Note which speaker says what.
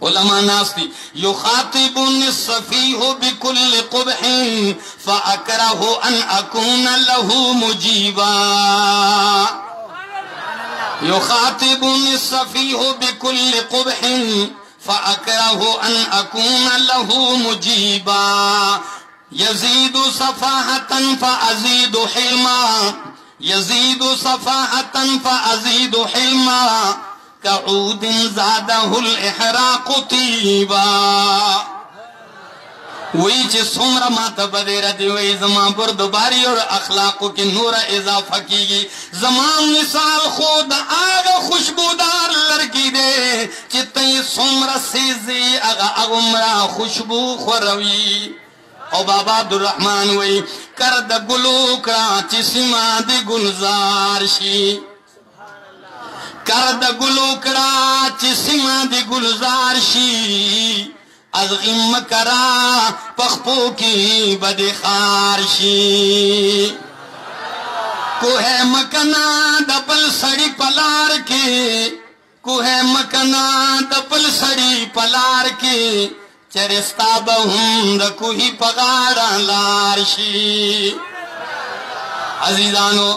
Speaker 1: उलमा नास्ती युखातिबुनि सफीहु बिकुल्लि क़ुबहिन फ़अकरहु अन अकून लहू मुजीबा। युखातिबुनि सफीहु बिकुल्लि क़ुबहिन फ़अकरहु अन अकून लहू मुजीबा। यज़ीदु सफ़ाहतन फ़अज़ीदु हिल्मा, यज़ीदु सफ़ाहतन फ़अज़ीदु हिल्मा, कऊदिन ज़ादहुल इहराक़ु तीबा। वही चे सोमरा माता बदेरा दे वही जमा बुर्दबारी और अखलाकों की नूरा इजाफा कीगी। जमान मिसाल खुद आग खुशबूदार लड़की दे चितई सोमरा सेजे आगा अगुमरा खुशबू खुरवी। और बाबा अब्दुर्रहमान वही करद गुलूकरा चिसिमा दे गुलजार शी, करद गुलूकरा चिसिमा दे गुलजार शी। अज़गिम करा पख्पो की बदे खारशी, कोहे मकना दपल सड़ी पलार के, कोहे मकना दपल सड़ी पलार के, चरिस्ता बहुम रखुही पगाड़ा लारशी। अजीजानो